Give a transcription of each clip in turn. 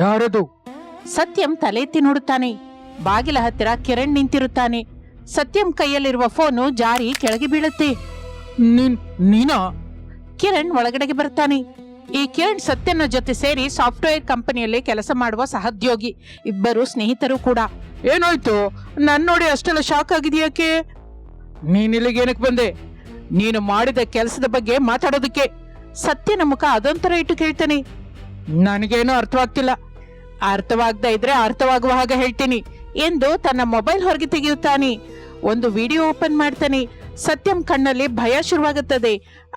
ಯಾರದು? ಸತ್ಯಂ ತಲೆ ಎತ್ತಿ ನೋಡುತ್ತಾನೆ. ಬಾಗಿಲ ಹತ್ತಿರ ಕಿರಣ್ ನಿಂತಿರುತ್ತಾನೆ. ಸತ್ಯಂ ಕೈಯಲ್ಲಿರುವ ಫೋನು ಜಾರಿ ಕೆಳಗೆ ಬೀಳುತ್ತೆ. ನೀನಾ? ಕಿರಣ್ ಒಳಗಡೆಗೆ ಬರ್ತಾನೆ. ಈ ಕಿರಣ್ ಸತ್ಯನ ಜೊತೆ ಸೇರಿ ಸಾಫ್ಟ್ವೇರ್ ಕಂಪನಿಯಲ್ಲಿ ಕೆಲಸ ಮಾಡುವ ಸಹೋದ್ಯೋಗಿ. ಇಬ್ಬರು ಸ್ನೇಹಿತರು ಕೂಡ. ಏನಾಯ್ತು? ನನ್ ನೋಡಿ ಅಷ್ಟೆಲ್ಲ ಶಾಕ್ ಆಗಿದೆಯಾಕೆ? ನೀನ್ ಇಲ್ಲಿಗೆ ಏನಕ್ಕೆ ಬಂದೆ? ನೀನು ಮಾಡಿದ ಕೆಲಸದ ಬಗ್ಗೆ ಮಾತಾಡೋದಕ್ಕೆ. ಸತ್ಯನ ಮುಖ ಅದೊಂಥರ ಇಟ್ಟು ಕೇಳ್ತಾನೆ. ನನಗೇನೋ ಅರ್ಥವಾಗ್ತಿಲ್ಲ. ಅರ್ಥವಾಗದ ಇದ್ರೆ ಅರ್ಥವಾಗುವ ಹಾಗೆ ಹೇಳ್ತೀನಿ ಎಂದು ತನ್ನ ಮೊಬೈಲ್ ಹೊರಗೆ ತೆಗೆಯುತ್ತಾನೆ. ಒಂದು ವಿಡಿಯೋ ಓಪನ್ ಮಾಡ್ತಾನೆ. ಸತ್ಯಂ ಕಣ್ಣಲ್ಲಿ ಭಯ ಶುರುವಾಗುತ್ತದೆ.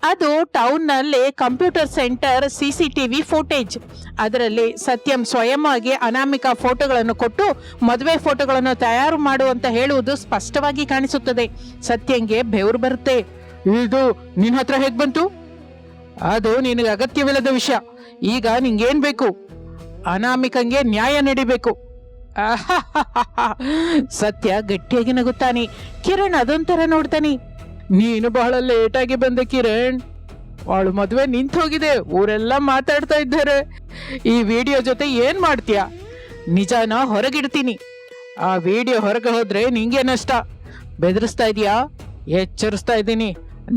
ಅದು ಟೌನ್ ನಲ್ಲಿ ಕಂಪ್ಯೂಟರ್ ಸೆಂಟರ್ CCTV ಫೋಟೇಜ್. ಅದರಲ್ಲಿ ಸತ್ಯಂ ಸ್ವಯಂವಾಗಿ ಅನಾಮಿಕಾ ಫೋಟೋಗಳನ್ನು ಕೊಟ್ಟು ಮದುವೆ ಫೋಟೋಗಳನ್ನು ತಯಾರು ಮಾಡು ಅಂತ ಹೇಳುವುದು ಸ್ಪಷ್ಟವಾಗಿ ಕಾಣಿಸುತ್ತದೆ. ಸತ್ಯಂಗೆ ಬೆವರು ಬರುತ್ತೆ. ಇದು ನಿನ್ ಹತ್ರ ಹೇಗ್ ಬಂತು? ಅದು ನಿನಗೆ ಅಗತ್ಯವಿಲ್ಲದ ವಿಷಯ. ಈಗ ನಿಂಗೇನ್ ಬೇಕು? ಅನಾಮಿಕಂಗೆ ನ್ಯಾಯ ನಡಿಬೇಕು. ಸತ್ಯ ಗಟ್ಟಿಯಾಗಿ ನಗುತ್ತಾನೆ. ಕಿರಣ್ ಅದೊಂಥರ ನೋಡ್ತಾನೆ. ನೀನು ಬಹಳ ಲೇಟಾಗಿ ಬಂದೆ ಕಿರಣ್. ಅವಳು ಮದುವೆ ನಿಂತು ಹೋಗಿದೆ. ಊರೆಲ್ಲ ಮಾತಾಡ್ತಾ ಇದ್ದಾರೆ. ಈ ವಿಡಿಯೋ ಜೊತೆ ಏನ್ ಮಾಡ್ತೀಯ? ನಿಜಾನ ಹೊರಗಿಡ್ತೀನಿ. ಆ ವಿಡಿಯೋ ಹೊರಗೆ ಹೋದ್ರೆ ನಿಂಗೆ ನಷ್ಟ. ಬೆದರಿಸ್ತಾ ಇದೀಯಾ? ಎಚ್ಚರಿಸ್ತಾ ಇದ್ದೀನಿ.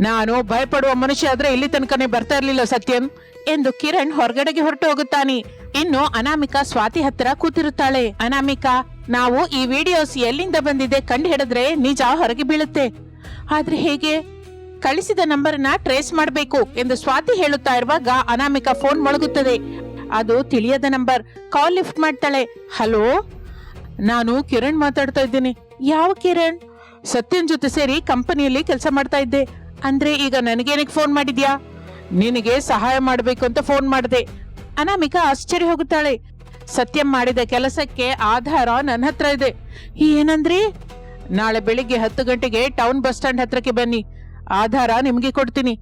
ನಾನು ಭಯಪಡುವ ಮನುಷ್ಯ ಆದ್ರೆ ಇಲ್ಲಿ ತನಕನೇ ಬರ್ತಾ ಇರ್ಲಿಲ್ಲ ಸತ್ಯಂ ಎಂದು ಕಿರಣ್ ಹೊರಗಡೆಗೆ ಹೊರಟು ಹೋಗುತ್ತಾನೆ. ಇನ್ನು ಅನಾಮಿಕಾ ಸ್ವಾತಿ ಹತ್ತಿರ ಕೂತಿರುತ್ತಾಳೆ. ಅನಾಮಿಕಾ, ನಾವು ಈ ವಿಡಿಯೋಸ್ ಎಲ್ಲಿಂದ ಬಂದಿದೆ ಕಂಡು ಹಿಡಿದ್ರೆ ನಿಜ ಹೊರಗೆ ಬೀಳುತ್ತೆ. ಆದ್ರೆ ಹೇಗೆ? ಕಳಿಸಿದ ನಂಬರ್ನ ಟ್ರೇಸ್ ಮಾಡಬೇಕು ಎಂದು ಸ್ವಾತಿ ಹೇಳುತ್ತಾ ಇರುವಾಗ ಅನಾಮಿಕಾ ಫೋನ್ ಮೊಳಗುತ್ತದೆ. ಅದು ತಿಳಿಯದ ನಂಬರ್. ಕಾಲ್ ಲಿಫ್ಟ್ ಮಾಡ್ತಾಳೆ. ಹಲೋ, ನಾನು ಕಿರಣ್ ಮಾತಾಡ್ತಾ ಇದ್ದೀನಿ. ಯಾವ ಕಿರಣ್? ಸತ್ಯನ್ ಜೊತೆ ಸೇರಿ ಕಂಪನಿಯಲ್ಲಿ ಕೆಲಸ ಮಾಡ್ತಾ ಇದ್ದೆ. ಅಂದ್ರೆ ಈಗ ನನಗೇನಕ್ಕೆ ಫೋನ್ ಮಾಡಿದ್ಯಾ? ನಿನಗೆ ಸಹಾಯ ಮಾಡ್ಬೇಕು ಅಂತ ಫೋನ್ ಮಾಡಿದೆ. ಅನಾಮಿಕಾ ಆಶ್ಚರ್ಯ ಹೋಗುತ್ತಾಳೆ. ಸತ್ಯಂ ಮಾಡಿದ ಕೆಲಸಕ್ಕೆ ಆಧಾರ ನನ್ನ ಹತ್ರ ಇದೆ. ಏನಂದ್ರಿ? ನಾಳೆ ಬೆಳಿಗ್ಗೆ 10 ಗಂಟೆಗೆ ಟೌನ್ ಬಸ್ ಸ್ಟ್ಯಾಂಡ್ ಹತ್ರಕ್ಕೆ ಬನ್ನಿ. ಆಧಾರ ನಿಮ್ಗೆ ಕೊಡ್ತೀನಿ.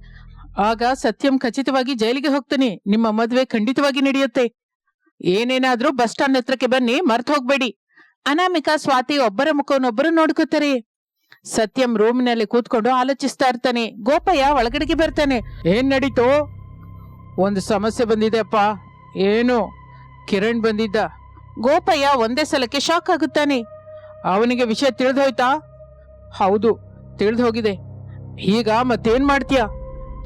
ಆಗ ಸತ್ಯಂ ಖಚಿತವಾಗಿ ಜೈಲಿಗೆ ಹೋಗ್ತಾನೆ. ನಿಮ್ಮ ಮದುವೆ ಖಂಡಿತವಾಗಿ ನಡೆಯುತ್ತೆ. ಏನೇನಾದ್ರೂ ಬಸ್ ಸ್ಟ್ಯಾಂಡ್ ಹತ್ರಕ್ಕೆ ಬನ್ನಿ, ಮರ್ತು ಹೋಗ್ಬೇಡಿ. ಅನಾಮಿಕಾ ಸ್ವಾತಿ ಒಬ್ಬರ ಮುಖವನ್ನೊಬ್ಬರು ನೋಡ್ಕೋತಾರೆ. ಸತ್ಯಂ ರೂಮಿನಲ್ಲಿ ಕೂತ್ಕೊಂಡು ಆಲೋಚಿಸ್ತಾ ಇರ್ತಾನೆ. ಗೋಪಯ್ಯ ಒಳಗಡೆಗೆ ಬರ್ತಾನೆ. ಏನ್ ನಡೀತು? ಒಂದು ಸಮಸ್ಯೆ ಬಂದಿದೆ ಅಪ್ಪ. ಏನು? ಕಿರಣ್ ಬಂದಿದ್ದ. ಗೋಪಯ್ಯ ಒಂದೇ ಸಲಕ್ಕೆ ಶಾಕ್ ಆಗುತ್ತಾನೆ. ಅವನಿಗೆ ವಿಷಯ ತಿಳಿದು ಹೋಯ್ತಾ? ಹೌದು, ತಿಳಿದು ಹೋಗಿದೆ. ಈಗ ಮತ್ತೇನ್ ಮಾಡ್ತೀಯ?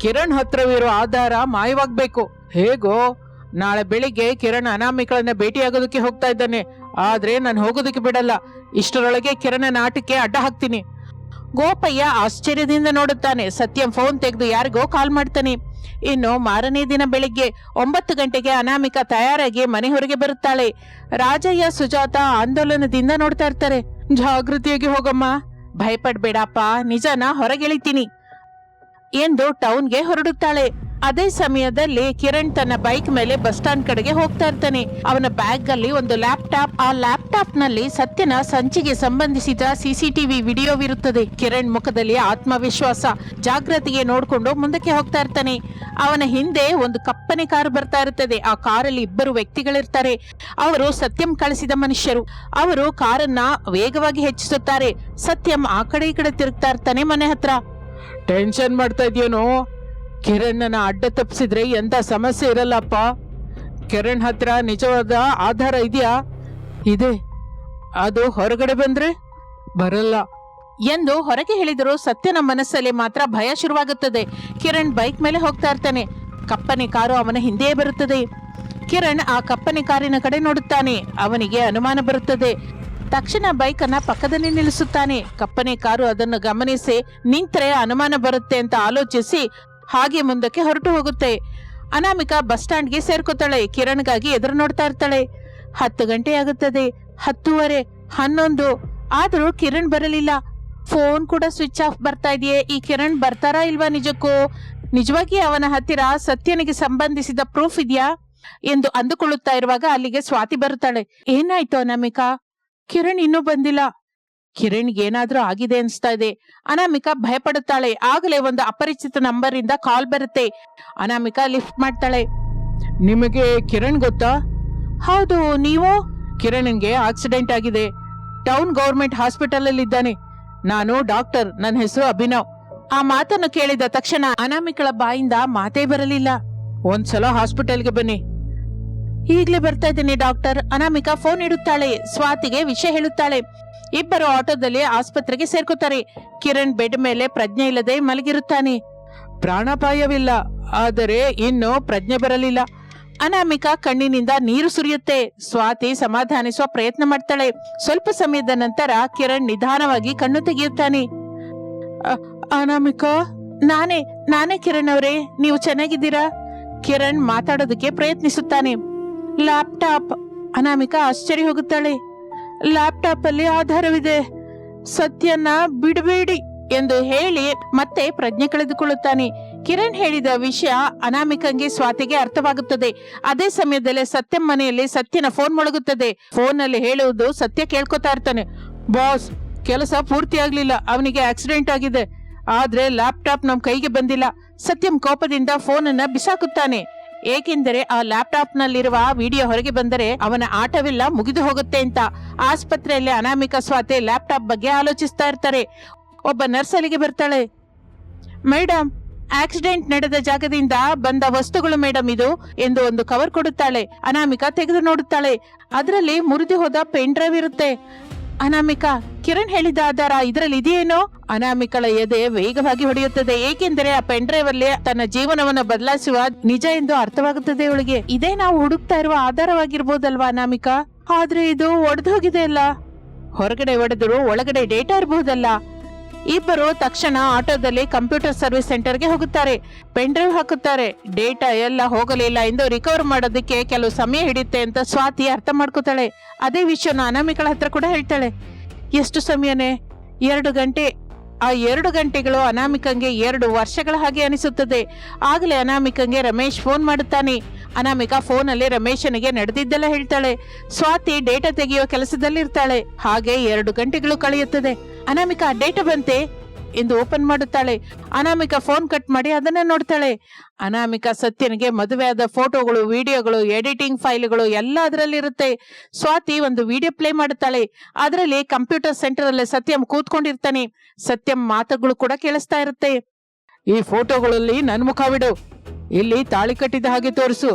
ಕಿರಣ್ ಹತ್ರವಿರೋ ಆಧಾರ ಮಾಯವಾಗ್ಬೇಕು. ಹೇಗೋ? ನಾಳೆ ಬೆಳಿಗ್ಗೆ ಕಿರಣ್ ಅನಾಮಿಕಳನ್ನ ಭೇಟಿಯಾಗೋದಕ್ಕೆ ಹೋಗ್ತಾ ಇದ್ದಾನೆ. ಆದ್ರೆ ನಾನು ಹೋಗೋದಕ್ಕೆ ಬಿಡಲ್ಲ. ಇಷ್ಟರೊಳಗೆ ಕಿರಣನ ಆಟಕ್ಕೆ ಅಡ್ಡ ಹಾಕ್ತೀನಿ. ಗೋಪಯ್ಯ ಆಶ್ಚರ್ಯದಿಂದ ನೋಡುತ್ತಾನೆ. ಸತ್ಯಂ ಫೋನ್ ತೆಗೆದು ಯಾರಿಗೋ ಕಾಲ್ ಮಾಡ್ತಾನೆ. ಇನ್ನು ಮಾರನೇ ದಿನ ಬೆಳಿಗ್ಗೆ 9 ಗಂಟೆಗೆ ಅನಾಮಿಕಾ ತಯಾರಾಗಿ ಮನೆ ಹೊರಗೆ ಬರುತ್ತಾಳೆ. ರಾಜಯ್ಯ ಸುಜಾತ ಆಂದೋಲನದಿಂದ ನೋಡ್ತಾ ಇರ್ತಾರೆ. ಜಾಗೃತಿಯಾಗಿ ಹೋಗಮ್ಮ. ಭಯಪಡ್ಬೇಡಪ್ಪ, ನಿಜನ ಹೊರಗೆಳಿತೀನಿ ಎಂದು ಟೌನ್ಗೆ ಹೊರಡುತ್ತಾಳೆ. ಅದೇ ಸಮಯದಲ್ಲಿ ಕಿರಣ್ ತನ್ನ ಬೈಕ್ ಮೇಲೆ ಬಸ್ ಸ್ಟ್ಯಾಂಡ್ ಕಡೆಗೆ ಹೋಗ್ತಾ ಇರ್ತಾನೆ. ಅವನ ಬ್ಯಾಗ್ ಅಲ್ಲಿ ಒಂದು ಲ್ಯಾಪ್ಟಾಪ್. ಆ ಲ್ಯಾಪ್ಟಾಪ್ ನಲ್ಲಿ ಸತ್ಯನ ಸಂಚಿಗೆ ಸಂಬಂಧಿಸಿದ CCTV ವಿಡಿಯೋವಿರುತ್ತದೆ. ಕಿರಣ್ ಮುಖದಲ್ಲಿ ಆತ್ಮವಿಶ್ವಾಸ. ಜಾಗೃತಿಗೆ ನೋಡ್ಕೊಂಡು ಮುಂದಕ್ಕೆ ಹೋಗ್ತಾ ಇರ್ತಾನೆ. ಅವನ ಹಿಂದೆ ಒಂದು ಕಪ್ಪನೆ ಕಾರು ಬರ್ತಾ ಇರುತ್ತದೆ. ಆ ಕಾರಲ್ಲಿ ಇಬ್ಬರು ವ್ಯಕ್ತಿಗಳಿರ್ತಾರೆ. ಅವರು ಸತ್ಯಂ ಕಳಿಸಿದ ಮನುಷ್ಯರು. ಅವರು ಕಾರನ್ನ ವೇಗವಾಗಿ ಹೆಚ್ಚಿಸುತ್ತಾರೆ. ಸತ್ಯಂ ಆ ಕಡೆ ಈ ಕಡೆ ತಿರುಗ್ತಾ ಇರ್ತಾನೆ ಮನೆ ಹತ್ರ. ಟೆನ್ಷನ್ ಮಾಡ್ತಾ ಇದೆಯೇನೋ? ಕಿರಣ್ ಅಡ್ಡ ತಪ್ಪಿಸಿದ್ರೆ ಎಂತ ಸಮಸ್ಯೆ ಇರಲ್ಲಪ್ಪ. ಕಿರಣ್ ಹತ್ರ ನಿಜವಾದ ಆಧಾರ ಇದೆಯಾ? ಇದೆ. ಅದು ಹೊರಗಡೆ ಬಂದ್ರೆ? ಬರಲ್ಲ ಎಂದು ಹೊರಗೆ ಹೇಳಿದರು. ಸತ್ಯನ ಮನಸ್ಸಲ್ಲಿ ಮಾತ್ರ ಭಯ ಶುರುವಾಗುತ್ತದೆ. ಕಿರಣ್ ಬೈಕ್ ಮೇಲೆ ಹೋಗ್ತಾ ಇರ್ತಾನೆ. ಕಪ್ಪನೆ ಕಾರು ಅವನ ಹಿಂದೆಯೇ ಬರುತ್ತದೆ. ಕಿರಣ್ ಆ ಕಪ್ಪನೆ ಕಾರಿನ ಕಡೆ ನೋಡುತ್ತಾನೆ. ಅವನಿಗೆ ಅನುಮಾನ ಬರುತ್ತದೆ. ತಕ್ಷಣ ಬೈಕ್ ಅನ್ನ ಪಕ್ಕದಲ್ಲಿ ನಿಲ್ಲಿಸುತ್ತಾನೆ. ಕಪ್ಪನೆ ಕಾರು ಅದನ್ನು ಗಮನಿಸಿ ನಿಂತರೆ ಅನುಮಾನ ಬರುತ್ತೆ ಅಂತ ಆಲೋಚಿಸಿ ಹಾಗೆ ಮುಂದಕ್ಕೆ ಹೊರಟು ಹೋಗುತ್ತೆ. ಅನಾಮಿಕಾ ಬಸ್ ಸ್ಟ್ಯಾಂಡ್ಗೆ ಸೇರ್ಕೋತಾಳೆ. ಕಿರಣ್ಗಾಗಿ ಎದುರು ನೋಡ್ತಾ ಇರ್ತಾಳೆ. 10 ಗಂಟೆ ಆಗುತ್ತದೆ. 10:30, 11 ಆದ್ರೂ ಕಿರಣ್ ಬರಲಿಲ್ಲ. ಫೋನ್ ಕೂಡ ಸ್ವಿಚ್ ಆಫ್ ಬರ್ತಾ ಇದೆಯೇ. ಈ ಕಿರಣ್ ಬರ್ತಾರಾ ಇಲ್ವಾ? ನಿಜವಾಗಿ ಅವನ ಹತ್ತಿರ ಸತ್ಯನಿಗೆ ಸಂಬಂಧಿಸಿದ ಪ್ರೂಫ್ ಇದೆಯಾ ಎಂದು ಅಂದುಕೊಳ್ಳುತ್ತಾ ಇರುವಾಗ ಅಲ್ಲಿಗೆ ಸ್ವಾತಿ ಬರುತ್ತಾಳೆ. ಏನಾಯ್ತು ಅನಾಮಿಕಾ? ಕಿರಣ್ ಇನ್ನೂ ಬಂದಿಲ್ಲ. ಕಿರಣ್ಗೆ ಏನಾದ್ರೂ ಆಗಿದೆ ಅನ್ಸ್ತಾ ಇದೆ. ಅನಾಮಿಕಾ ಭಯಪಡುತ್ತಾಳೆ. ಆಗಲೇ ಒಂದು ಅಪರಿಚಿತ ನಂಬರ್ ಇಂದ ಕಾಲ್ ಬರುತ್ತೆ. ಅನಾಮಿಕಾ ಲಿಫ್ಟ್ ಮಾಡ್ತಾಳೆ. ನಿಮಗೆ ಕಿರಣ್ ಗೊತ್ತಾ? ಹೌದು, ನೀವು? ಕಿರಣ್ಗೆ ಆಕ್ಸಿಡೆಂಟ್ ಆಗಿದೆ. ಟೌನ್ ಗವರ್ಮೆಂಟ್ ಹಾಸ್ಪಿಟಲ್ ಅಲ್ಲಿ ಇದ್ದಾನೆ. ನಾನು ಡಾಕ್ಟರ್. ನನ್ನ ಹೆಸರು ಅಭಿನವ್. ಆ ಮಾತನ್ನು ಕೇಳಿದ ತಕ್ಷಣ ಅನಾಮಿಕಳ ಬಾಯಿಂದ ಮಾತೇ ಬರಲಿಲ್ಲ. ಒಂದ್ಸಲ ಹಾಸ್ಪಿಟಲ್ಗೆ ಬನ್ನಿ. ಈಗ್ಲೇ ಬರ್ತಾ ಇದ್ದೀನಿ ಡಾಕ್ಟರ್. ಅನಾಮಿಕಾ ಫೋನ್ ಇಡುತ್ತಾಳೆ. ಸ್ವಾತಿಗೆ ವಿಷಯ ಹೇಳುತ್ತಾಳೆ. ಇಬ್ಬರು ಆಟೋದಲ್ಲಿ ಆಸ್ಪತ್ರೆಗೆ ಸೇರ್ಕೋತಾರೆ. ಕಿರಣ್ ಬೆಡ್ ಮೇಲೆ ಪ್ರಜ್ಞೆ ಇಲ್ಲದೆ ಮಲಗಿರುತ್ತಾನೆ. ಪ್ರಾಣಾಪಾಯವಿಲ್ಲ, ಆದರೆ ಇನ್ನು ಪ್ರಜ್ಞೆ ಬರಲಿಲ್ಲ. ಅನಾಮಿಕಾ ಕಣ್ಣಿನಿಂದ ನೀರು ಸುರಿಯುತ್ತೆ. ಸ್ವಾತಿ ಸಮಾಧಾನಿಸುವ ಪ್ರಯತ್ನ ಮಾಡ್ತಾಳೆ. ಸ್ವಲ್ಪ ಸಮಯದ ನಂತರ ಕಿರಣ್ ನಿಧಾನವಾಗಿ ಕಣ್ಣು ತೆಗೆಯುತ್ತಾನೆ. ಅನಾಮಿಕಾ, ನಾನೇ ಕಿರಣ್ ಅವರೇ, ನೀವು ಚೆನ್ನಾಗಿದ್ದೀರಾ? ಕಿರಣ್ ಮಾತಾಡೋದಕ್ಕೆ ಪ್ರಯತ್ನಿಸುತ್ತಾನೆ. ಲ್ಯಾಪ್ಟಾಪ್. ಅನಾಮಿಕಾ ಆಶ್ಚರ್ಯ ಹೋಗುತ್ತಾಳೆ. ಲ್ಯಾಪ್ಟಾಪ್ ಅಲ್ಲಿ ಆಧಾರವಿದೆ, ಸತ್ಯನ ಬಿಡಬೇಡಿ ಎಂದು ಹೇಳಿ ಮತ್ತೆ ಪ್ರಜ್ಞೆ ಕಳೆದುಕೊಳ್ಳುತ್ತಾನೆ. ಕಿರಣ್ ಹೇಳಿದ ವಿಷಯ ಅನಾಮಿಕಂಗೆ ಸ್ವಾತಿಗೆ ಅರ್ಥವಾಗುತ್ತದೆ. ಅದೇ ಸಮಯದಲ್ಲಿ ಸತ್ಯಂ ಮನೆಯಲ್ಲಿ ಸತ್ಯನ ಫೋನ್ ಮೊಳಗುತ್ತದೆ. ಫೋನ್ ನಲ್ಲಿ ಹೇಳುವುದು ಸತ್ಯ ಕೇಳ್ಕೊತಾ ಇರ್ತಾನೆ. ಬಾಸ್, ಕೆಲಸ ಪೂರ್ತಿ ಆಗ್ಲಿಲ್ಲ, ಅವನಿಗೆ ಆಕ್ಸಿಡೆಂಟ್ ಆಗಿದೆ, ಆದ್ರೆ ಲ್ಯಾಪ್ಟಾಪ್ ನಮ್ ಕೈಗೆ ಬಂದಿಲ್ಲ. ಸತ್ಯಂ ಕೋಪದಿಂದ ಫೋನ್ ಅನ್ನ ಬಿಸಾಕುತ್ತಾನೆ. ಏಕೆಂದರೆ ಆ ಲ್ಯಾಪ್ಟಾಪ್ ನಲ್ಲಿರುವ ವಿಡಿಯೋ ಹೊರಗೆ ಬಂದರೆ ಅವನ ಆಟವೆಲ್ಲ ಮುಗಿದು ಹೋಗುತ್ತೆ ಅಂತ. ಆಸ್ಪತ್ರೆಯಲ್ಲಿ ಅನಾಮಿಕಾ ಸ್ವಾತಿ ಲ್ಯಾಪ್ಟಾಪ್ ಬಗ್ಗೆ ಆಲೋಚಿಸ್ತಾ ಇರ್ತಾರೆ. ಒಬ್ಬ ನರ್ಸ್ ಅಲ್ಲಿಗೆ ಬರ್ತಾಳೆ. ಮೇಡಮ್, ಆಕ್ಸಿಡೆಂಟ್ ನಡೆದ ಜಾಗದಿಂದ ಬಂದ ವಸ್ತುಗಳು ಮೇಡಮ್ ಇದು ಎಂದು ಒಂದು ಕವರ್ ಕೊಡುತ್ತಾಳೆ. ಅನಾಮಿಕಾ ತೆಗೆದು ನೋಡುತ್ತಾಳೆ. ಅದರಲ್ಲಿ ಮುರಿದು ಹೋದ ಪೆನ್ ಡ್ರೈವ್ ಇರುತ್ತೆ. ಅನಾಮಿಕಾ, ಕಿರಣ್ ಹೇಳಿದ ಆಧಾರ ಇದರಲ್ಲಿ ಇದೆಯೇನೋ? ಅನಾಮಿಕಳ ಎದೆ ವೇಗವಾಗಿ ಹೊಡೆಯುತ್ತದೆ. ಏಕೆಂದರೆ ಆ ಪೆನ್ ಡ್ರೈವ್ ಅಲ್ಲಿ ತನ್ನ ಜೀವನವನ್ನು ಬದಲಾಯಿಸುವ ನಿಜ ಎಂದು ಅರ್ಥವಾಗುತ್ತದೆ ಅವಳಿಗೆ. ಇದೇ ನಾವು ಹುಡುಕ್ತಾ ಇರುವ ಆಧಾರವಾಗಿರ್ಬೋದಲ್ವಾ ಅನಾಮಿಕಾ? ಆದ್ರೆ ಇದು ಒಡೆದು ಹೋಗಿದೆ ಅಲ್ಲ. ಹೊರಗಡೆ ಒಡೆದ್ರು ಒಳಗಡೆ ಡೇಟಾ ಇರಬಹುದಲ್ಲ. ಇಬ್ಬರು ತಕ್ಷಣ ಆಟೋದಲ್ಲಿ ಕಂಪ್ಯೂಟರ್ ಸರ್ವಿಸ್ ಸೆಂಟರ್ಗೆ ಹೋಗುತ್ತಾರೆ. ಪೆನ್ ಡ್ರೈವ್ ಹಾಕುತ್ತಾರೆ. ಡೇಟಾ ಎಲ್ಲ ಹೋಗಲಿಲ್ಲ ಎಂದು ರಿಕವರ್ ಮಾಡೋದಕ್ಕೆ ಕೆಲವು ಸಮಯ ಹಿಡಿಯುತ್ತೆ ಅಂತ ಸ್ವಾತಿ ಅರ್ಥ ಮಾಡ್ಕೋತಾಳೆ. ಅದೇ ವಿಷಯನ ಅನಾಮಿಕಳ ಹತ್ರ ಕೂಡ ಹೇಳ್ತಾಳೆ. ಎಷ್ಟು ಸಮಯನೇ? 2 ಗಂಟೆ. ಆ 2 ಗಂಟೆಗಳು ಅನಾಮಿಕಂಗೆ 2 ವರ್ಷಗಳ ಹಾಗೆ ಅನಿಸುತ್ತದೆ. ಆಗಲೇ ಅನಾಮಿಕಂಗೆ ರಮೇಶ್ ಫೋನ್ ಮಾಡುತ್ತಾನೆ. ಅನಾಮಿಕಾ ಫೋನಲ್ಲಿ ರಮೇಶನಿಗೆ ನಡೆದಿದ್ದೆಲ್ಲ ಹೇಳ್ತಾಳೆ. ಸ್ವಾತಿ ಡೇಟಾ ತೆಗೆಯುವ ಕೆಲಸದಲ್ಲಿರ್ತಾಳೆ. ಹಾಗೆ 2 ಗಂಟೆಗಳು ಕಳೆಯುತ್ತದೆ. ಅನಾಮಿಕಾ, ಡೇಟಾ ಬಂತೆ ಎಂದು ಓಪನ್ ಮಾಡುತ್ತಾಳೆ. ಅನಾಮಿಕಾ ಫೋನ್ ಕಟ್ ಮಾಡಿ ಅದನ್ನ ನೋಡ್ತಾಳೆ. ಅನಾಮಿಕಾ ಸತ್ಯನಿಗೆ ಮದುವೆಯಾದ ಫೋಟೋಗಳು, ವಿಡಿಯೋಗಳು, ಎಡಿಟಿಂಗ್ ಫೈಲ್ಗಳು ಎಲ್ಲ ಅದರಲ್ಲಿರುತ್ತೆ. ಸ್ವಾತಿ ಒಂದು ವಿಡಿಯೋ ಪ್ಲೇ ಮಾಡುತ್ತಾಳೆ. ಅದರಲ್ಲಿ ಕಂಪ್ಯೂಟರ್ ಸೆಂಟರ್ ಅಲ್ಲಿ ಸತ್ಯಂ ಕೂತ್ಕೊಂಡಿರ್ತಾನೆ. ಸತ್ಯಂ ಮಾತುಗಳು ಕೂಡ ಕೇಳಿಸ್ತಾ ಇರುತ್ತೆ. ಈ ಫೋಟೋಗಳಲ್ಲಿ ನನ್ ಮುಖ ಬಿಡು, ಇಲ್ಲಿ ತಾಳಿ ಕಟ್ಟಿದ ಹಾಗೆ ತೋರಿಸು,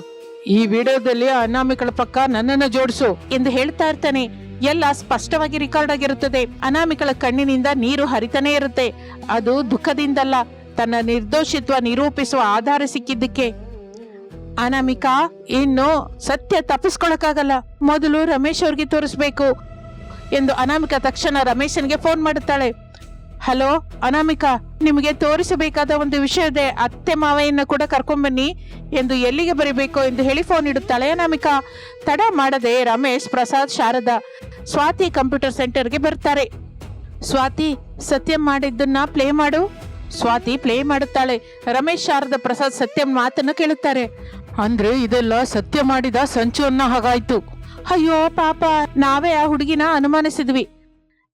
ಈ ವಿಡಿಯೋದಲ್ಲಿ ಅನಾಮಿಕಳ ಪಕ್ಕ ನನ್ನನ್ನ ಜೋಡಿಸು ಎಂದು ಹೇಳ್ತಾ ಇರ್ತಾನೆ. ಎಲ್ಲ ಸ್ಪಷ್ಟವಾಗಿ ರೆಕಾರ್ಡ್ ಆಗಿರುತ್ತದೆ. ಅನಾಮಿಕಳ ಕಣ್ಣಿನಿಂದ ನೀರು ಹರಿತಾನೆ ಇರುತ್ತೆ. ಅದು ದುಃಖದಿಂದಲ್ಲ, ತನ್ನ ನಿರ್ದೋಷಿತ್ವ ನಿರೂಪಿಸುವ ಆಧಾರ ಸಿಕ್ಕಿದ್ದಕ್ಕೆ. ಅನಾಮಿಕಾ, ಇನ್ನು ಸತ್ಯ ತಪ್ಪಿಸ್ಕೊಳಕ್ಕಾಗಲ್ಲ, ಮೊದಲು ರಮೇಶ್ ಅವ್ರಿಗೆ ತೋರಿಸ್ಬೇಕು ಎಂದು ಅನಾಮಿಕಾ ತಕ್ಷಣ ರಮೇಶನ್ಗೆ ಫೋನ್ ಮಾಡುತ್ತಾಳೆ. ಹಲೋ ಅನಾಮಿಕಾ, ನಿಮಗೆ ತೋರಿಸಬೇಕಾದ ಒಂದು ವಿಷಯ ಇದೆ. ಅತ್ತೆ ಮಾವಯ್ಯನ್ನ ಕೂಡ ಕರ್ಕೊಂಡ್ಬನ್ನಿ ಎಂದು ಎಲ್ಲಿಗೆ ಬರೀಬೇಕು ಎಂದು ಹೇಳಿ ಫೋನ್ ಇಡುತ್ತಾಳೆ ಅನಾಮಿಕಾ. ತಡ ಮಾಡದೆ ರಮೇಶ್, ಪ್ರಸಾದ್, ಶಾರದಾ ಸ್ವಾತಿ ಕಂಪ್ಯೂಟರ್ ಸೆಂಟರ್ಗೆ ಬರ್ತಾರೆ. ಸ್ವಾತಿ, ಸತ್ಯಂ ಮಾಡಿದ್ದನ್ನ ಪ್ಲೇ ಮಾಡು. ಸ್ವಾತಿ ಪ್ಲೇ ಮಾಡುತ್ತಾಳೆ. ರಮೇಶ್, ಶಾರದಾ, ಪ್ರಸಾದ್ ಸತ್ಯಂ ಮಾತನ್ನು ಕೇಳುತ್ತಾರೆ. ಅಂದ್ರೆ ಇದೆಲ್ಲ ಸತ್ಯ ಮಾಡಿದ ಸಂಚು ಅನ್ನೋ ಹಾಗಾಯ್ತು. ಅಯ್ಯೋ ಪಾಪ, ನಾವೇ ಆ ಹುಡುಗಿನ ಅನುಮಾನಿಸಿದ್ವಿ.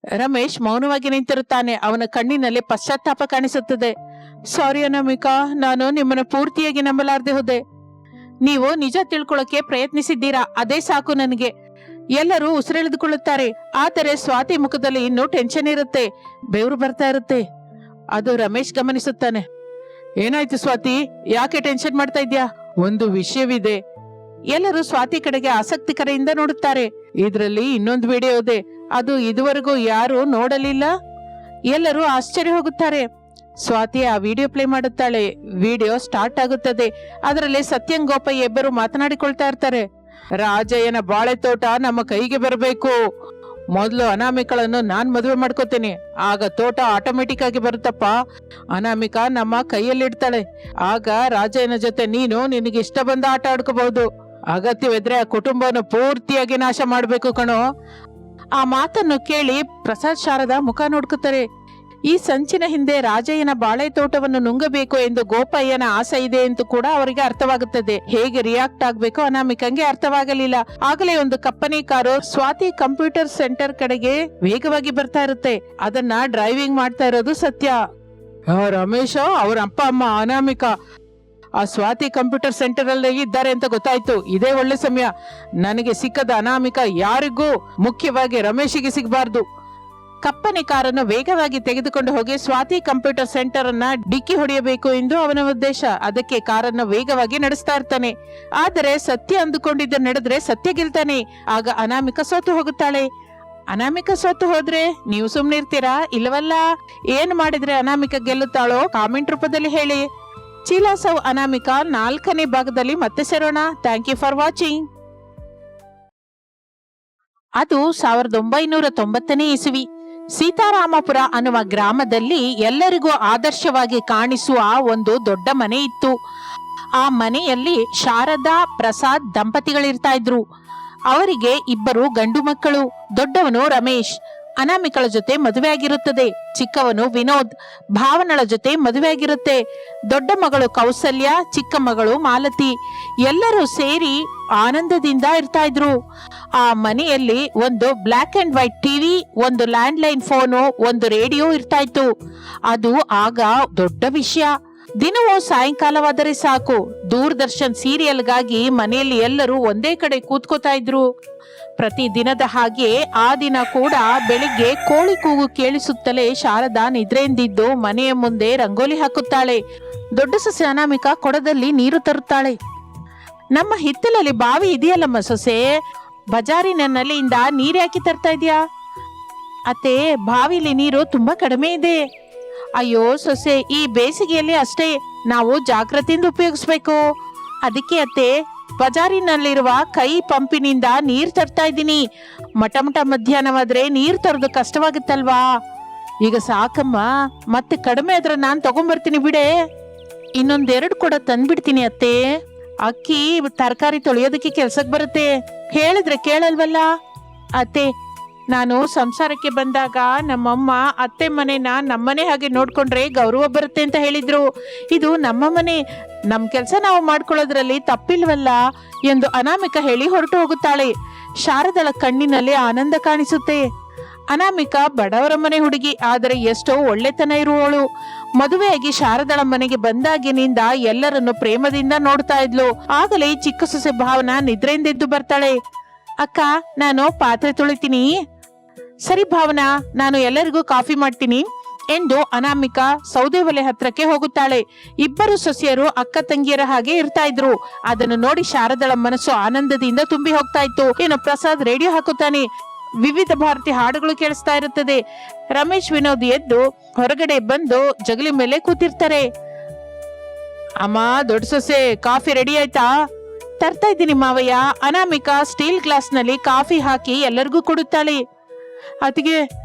ರಮೇಶ್ ಮೌನವಾಗಿ ನಿಂತಿರುತ್ತಾನೆ. ಅವನ ಕಣ್ಣಿನಲ್ಲಿ ಪಶ್ಚಾತ್ತಾಪ ಕಾಣಿಸುತ್ತದೆ. ಸಾರಿ ಅನಾಮಿಕಾ, ನಾನು ನಿಮ್ಮನ್ನು ಪೂರ್ತಿಯಾಗಿ ನಂಬಲಾರದೆ ಹೋದೆ. ನೀವು ನಿಜ ತಿಳ್ಕೊಳ್ಳೋಕೆ ಪ್ರಯತ್ನಿಸಿದ್ದೀರಾ, ಅದೇ ಸಾಕು ನನಗೆ. ಎಲ್ಲರೂ ಉಸಿರೆಳೆದುಕೊಳ್ಳುತ್ತಾರೆ. ಆದರೆ ಸ್ವಾತಿ ಮುಖದಲ್ಲಿ ಇನ್ನೂ ಟೆನ್ಷನ್ ಇರುತ್ತೆ, ಬೆವರು ಬರ್ತಾ ಇರುತ್ತೆ. ಅದು ರಮೇಶ್ ಗಮನಿಸುತ್ತಾನೆ. ಏನಾಯ್ತು ಸ್ವಾತಿ, ಯಾಕೆ ಟೆನ್ಷನ್ ಮಾಡ್ತಾ ಇದ್ಯಾ? ಒಂದು ವಿಷಯವಿದೆ. ಎಲ್ಲರೂ ಸ್ವಾತಿ ಕಡೆಗೆ ಆಸಕ್ತಿಕರೆಯಿಂದ ನೋಡುತ್ತಾರೆ. ಇದ್ರಲ್ಲಿ ಇನ್ನೊಂದು ವಿಡಿಯೋ ಇದೆ, ಅದು ಇದುವರೆಗೂ ಯಾರು ನೋಡಲಿಲ್ಲ. ಎಲ್ಲರೂ ಆಶ್ಚರ್ಯ ಹೋಗುತ್ತಾರೆ. ಸ್ವಾತಿ ಆ ವಿಡಿಯೋ ಪ್ಲೇ ಮಾಡುತ್ತಾಳೆ. ವಿಡಿಯೋ ಸ್ಟಾರ್ಟ್ ಆಗುತ್ತದೆ. ಅದರಲ್ಲಿ ಸತ್ಯಂ, ಗೋಪಯ್ಯ ಇಬ್ಬರು ಮಾತನಾಡಿಕೊಳ್ತಾ ಇರ್ತಾರೆ. ರಾಜಯ್ಯನ ಬಾಳೆ ತೋಟ ನಮ್ಮ ಕೈಗೆ ಬರಬೇಕು. ಮೊದಲು ಅನಾಮಿಕಳನ್ನು ನಾನ್ ಮದುವೆ ಮಾಡ್ಕೋತೀನಿ, ಆಗ ತೋಟ ಆಟೋಮೆಟಿಕ್ ಆಗಿ ಬರುತ್ತಪ್ಪ. ಅನಾಮಿಕಾ ನಮ್ಮ ಕೈಯಲ್ಲಿಡ್ತಾಳೆ, ಆಗ ರಾಜಯ್ಯನ ಜೊತೆ ನೀನು ನಿನಗೆ ಇಷ್ಟ ಬಂದ ಆಟ ಆಡ್ಕೋಬಹುದು. ಅಗತ್ಯವಿದ್ರೆ ಆ ಕುಟುಂಬವನ್ನು ಪೂರ್ತಿಯಾಗಿ ನಾಶ ಮಾಡ್ಬೇಕು ಕಣೋ. ಆ ಮಾತನ್ನು ಕೇಳಿ ಪ್ರಸಾದ್, ಶಾರದಾ ಮುಖ ನೋಡ್ಕೊತಾರೆ. ಈ ಸಂಚಿನ ಹಿಂದೆ ರಾಜಯ್ಯನ ಬಾಳೆ ತೋಟವನ್ನು ನುಂಗಬೇಕು ಎಂದು ಗೋಪಯ್ಯನ ಆಸೆ ಇದೆ ಎಂದು ಕೂಡ ಅವರಿಗೆ ಅರ್ಥವಾಗುತ್ತದೆ. ಹೇಗೆ ರಿಯಾಕ್ಟ್ ಆಗ್ಬೇಕು ಅನಾಮಿಕಂಗೆ ಅರ್ಥವಾಗಲಿಲ್ಲ. ಆಗಲೇ ಒಂದು ಕಪ್ಪನಿ ಕಾರು ಸ್ವಾತಿ ಕಂಪ್ಯೂಟರ್ ಸೆಂಟರ್ ಕಡೆಗೆ ವೇಗವಾಗಿ ಬರ್ತಾ ಇರುತ್ತೆ. ಅದನ್ನ ಡ್ರೈವಿಂಗ್ ಮಾಡ್ತಾ ಇರೋದು ಸತ್ಯ. ರಮೇಶ, ಅವ್ರ ಅಪ್ಪ ಅಮ್ಮ ಅನಾಮಿಕಾ ಆ ಸ್ವಾತಿ ಕಂಪ್ಯೂಟರ್ ಸೆಂಟರ್ ಅಲ್ಲಿ ಇದ್ದಾರೆ ಅಂತ ಗೊತ್ತಾಯ್ತು. ಇದೇ ಒಳ್ಳೆ ಸಮಯ. ನನಗೆ ಸಿಕ್ಕದ ಅನಾಮಿಕಾ ಯಾರಿಗೂ, ಮುಖ್ಯವಾಗಿ ರಮೇಶಿಗೆ ಸಿಗಬಾರ್ದು. ಕಪ್ಪನೆ ಕಾರನ್ನು ವೇಗವಾಗಿ ತೆಗೆದುಕೊಂಡು ಹೋಗಿ ಸ್ವಾತಿ ಕಂಪ್ಯೂಟರ್ ಸೆಂಟರ್ ಅನ್ನ ಡಿಕ್ಕಿ ಹೊಡೆಯಬೇಕು ಎಂದು ಅವನ ಉದ್ದೇಶ. ಅದಕ್ಕೆ ಕಾರನ್ನು ವೇಗವಾಗಿ ನಡೆಸ್ತಾ ಇರ್ತಾನೆ. ಆದರೆ ಸತ್ಯ ಅಂದುಕೊಂಡಿದ್ದ ನಡೆದ್ರೆ ಸತ್ಯ ಗೆಲ್ತಾನೆ. ಆಗ ಅನಾಮಿಕ ಸೋತು ಹೋಗುತ್ತಾಳೆ. ಅನಾಮಿಕ ಸೋತು ಹೋದ್ರೆ ನೀವು ಸುಮ್ನೆ ಇರ್ತೀರಾ? ಇಲ್ಲವಲ್ಲ. ಏನ್ ಮಾಡಿದ್ರೆ ಅನಾಮಿಕ ಗೆಲ್ಲುತ್ತಾಳೋ ಕಾಮೆಂಟ್ ರೂಪದಲ್ಲಿ ಹೇಳಿ. ಚೀಲಾಸವ್ ಅನಾಮಿಕ 4ನೇ ಭಾಗದಲ್ಲಿ ಮತ್ತೆ ಸೇರೋಣ. Thank you for watching. ಅದು 1990ನೇ ಇಸವಿ. ಸೀತಾರಾಮಪುರ ಅನ್ನುವ ಗ್ರಾಮದಲ್ಲಿ ಎಲ್ಲರಿಗೂ ಆದರ್ಶವಾಗಿ ಕಾಣಿಸುವ ಒಂದು ದೊಡ್ಡ ಮನೆ ಇತ್ತು. ಆ ಮನೆಯಲ್ಲಿ ಶಾರದಾ ಪ್ರಸಾದ್ ದಂಪತಿಗಳಿರ್ತಾ ಇದ್ರು. ಅವರಿಗೆ 2 ಗಂಡು ಮಕ್ಕಳು. ದೊಡ್ಡವನು ರಮೇಶ್, ಅನಾಮಿಕಳ ಜೊತೆ ಮದುವೆ ಆಗಿರುತ್ತದೆ. ಚಿಕ್ಕವನು ವಿನೋದ್, ಭಾವನಳ ಜೊತೆ ಮದುವೆ ಆಗಿರುತ್ತೆ. ದೊಡ್ಡ ಮಗಳು ಕೌಸಲ್ಯ, ಚಿಕ್ಕ ಮಗಳು ಮಾಲತಿ. ಎಲ್ಲರೂ ಸೇರಿ ಆನಂದದಿಂದ ಇರ್ತಾ ಇದ್ರು. ಆ ಮನೆಯಲ್ಲಿ ಒಂದು ಬ್ಲಾಕ್ ಅಂಡ್ ವೈಟ್ ಟಿವಿ, ಒಂದು ಲ್ಯಾಂಡ್ಲೈನ್ ಫೋನು, ಒಂದು ರೇಡಿಯೋ ಇರ್ತಾ ಇತ್ತು. ಅದು ಆಗ ದೊಡ್ಡ ವಿಷಯ. ದಿನವೂ ಸಾಯಂಕಾಲವಾದರೆ ಸಾಕು, ದೂರದರ್ಶನ್ ಸೀರಿಯಲ್ಗಾಗಿ ಮನೆಯಲ್ಲಿ ಎಲ್ಲರೂ ಒಂದೇ ಕಡೆ ಕೂತ್ಕೋತಾ ಇದ್ರು. ಪ್ರತಿ ದಿನದ ಹಾಗೆ ಆ ದಿನ ಕೂಡ ಬೆಳಿಗ್ಗೆ ಕೋಳಿ ಕೂಗು ಕೇಳಿಸುತ್ತಲೇ ಶಾರದಾ ನಿದ್ರೆಯಿಂದಿದ್ದು ಮನೆಯ ಮುಂದೆ ರಂಗೋಲಿ ಹಾಕುತ್ತಾಳೆ. ದೊಡ್ಡ ಸೊಸೆ ಅನಾಮಿಕ ಕೊಡದಲ್ಲಿ ನೀರು ತರುತ್ತಾಳೆ. ನಮ್ಮ ಹಿತ್ತಲಲ್ಲಿ ಬಾವಿ ಇದೆಯಲ್ಲಮ್ಮ ಸೊಸೆ, ಬಜಾರಿನ ನಲ್ಲಿಯಿಂದ ನೀರು ಯಾಕೆ ತರ್ತಾ ಇದೆಯಾ? ಅತ್ತೆ, ಬಾವಿಲಿ ನೀರು ತುಂಬಾ ಕಡಿಮೆ ಇದೆ. ಅಯ್ಯೋ ಸೊಸೆ, ಈ ಬೇಸಿಗೆಯಲ್ಲಿ ಅಷ್ಟೇ, ನಾವು ಜಾಗ್ರತೆಯಿಂದ ಉಪಯೋಗಿಸ್ಬೇಕು. ಅದಕ್ಕೆ ಅತ್ತೆ, ಬಜಾರಿನಲ್ಲಿರುವ ಕೈ ಪಂಪಿನಿಂದ ನೀರ್ ತರ್ತಾ ಇದ್ದೀನಿ. ಮಠ ಮಧ್ಯಾಹ್ನವಾದ್ರೆ ನೀರ್ ತರೋದು ಕಷ್ಟವಾಗುತ್ತಲ್ವಾ? ಈಗ ಸಾಕಮ್ಮ, ಮತ್ತೆ ಕಡಿಮೆ ಆದ್ರೆ ನಾನ್ ತಗೊಂಡ್ಬರ್ತೀನಿ ಬಿಡೆ. 2 ಕೊಡ ತಂದ್ಬಿಡ್ತೀನಿ ಅತ್ತೆ. ಅಕ್ಕಿ ತರಕಾರಿ ತೊಳೆಯೋದಕ್ಕೆ ಕೆಲ್ಸಕ್ಕೆ ಬರುತ್ತೆ. ಹೇಳಿದ್ರೆ ಕೇಳಲ್ವಲ್ಲ ಅತ್ತೆ. ನಾನು ಸಂಸಾರಕ್ಕೆ ಬಂದಾಗ ನಮ್ಮಮ್ಮ ಅತ್ತೆ ಮನೆನ ನಮ್ಮನೆ ಹಾಗೆ ನೋಡ್ಕೊಂಡ್ರೆ ಗೌರವ ಬರುತ್ತೆ ಅಂತ ಹೇಳಿದ್ರು. ಇದು ನಮ್ಮ ಮನೆ, ನಮ್ ಕೆಲ್ಸ ನಾವು ಮಾಡ್ಕೊಳ್ಳೋದ್ರಲ್ಲಿ ತಪ್ಪಿಲ್ವಲ್ಲ ಎಂದು ಅನಾಮಿಕ ಹೇಳಿ ಹೊರಟು ಹೋಗುತ್ತಾಳೆ. ಶಾರದಳ ಕಣ್ಣಿನಲ್ಲಿ ಆನಂದ ಕಾಣಿಸುತ್ತೆ. ಅನಾಮಿಕ ಬಡವರ ಮನೆ ಹುಡುಗಿ, ಆದರೆ ಎಷ್ಟೋ ಒಳ್ಳೆತನ ಇರುವವಳು. ಮದುವೆಯಾಗಿ ಶಾರದಳ ಮನೆಗೆ ಬಂದಾಗಿನಿಂದ ಎಲ್ಲರನ್ನು ಪ್ರೇಮದಿಂದ ನೋಡ್ತಾ ಇದ್ಲು. ಆಗಲೇ ಚಿಕ್ಕ ಸೊಸೆ ಭಾವನಾ ನಿದ್ರೆಯಿಂದ ಎದ್ದು ಬರ್ತಾಳೆ. ಅಕ್ಕ, ನಾನು ಪಾತ್ರೆ ತೊಳಿತೀನಿ. ಸರಿ ಭಾವನಾ, ನಾನು ಎಲ್ಲರಿಗೂ ಕಾಫಿ ಮಾಡ್ತೀನಿ ಎಂದು ಅನಾಮಿಕ ಸೌದೆ ಒಲೆ ಹತ್ರಕ್ಕೆ ಹೋಗುತ್ತಾಳೆ. 2 ಸೊಸೆಯರು ಅಕ್ಕ ತಂಗಿಯರ ಹಾಗೆ ಇರ್ತಾ ಇದ್ರು. ಅದನ್ನು ನೋಡಿ ಶಾರದಳ ಮನಸ್ಸು ಆನಂದದಿಂದ ತುಂಬಿ ಹೋಗ್ತಾ ಇತ್ತು. ಏನು ಪ್ರಸಾದ್ ರೇಡಿಯೋ ಹಾಕುತ್ತಾನೆ. ವಿವಿಧ ಭಾರತಿ ಹಾಡುಗಳು ಕೇಳಿಸ್ತಾ ಇರುತ್ತದೆ. ರಮೇಶ್, ವಿನೋದ್ ಎದ್ದು ಹೊರಗಡೆ ಬಂದು ಜಗಲಿ ಮೇಲೆ ಕೂತಿರ್ತಾರೆ. ಅಮ್ಮ, ದೊಡ್ಡ ಸೊಸೆ, ಕಾಫಿ ರೆಡಿ ಆಯ್ತಾ? ತರ್ತಾ ಇದ್ದೀನಿ ಮಾವಯ್ಯ. ಅನಾಮಿಕ ಸ್ಟೀಲ್ ಗ್ಲಾಸ್ ನಲ್ಲಿ ಕಾಫಿ ಹಾಕಿ ಎಲ್ಲರಿಗೂ ಕೊಡುತ್ತಾಳೆ. ಅತಿಗೆ,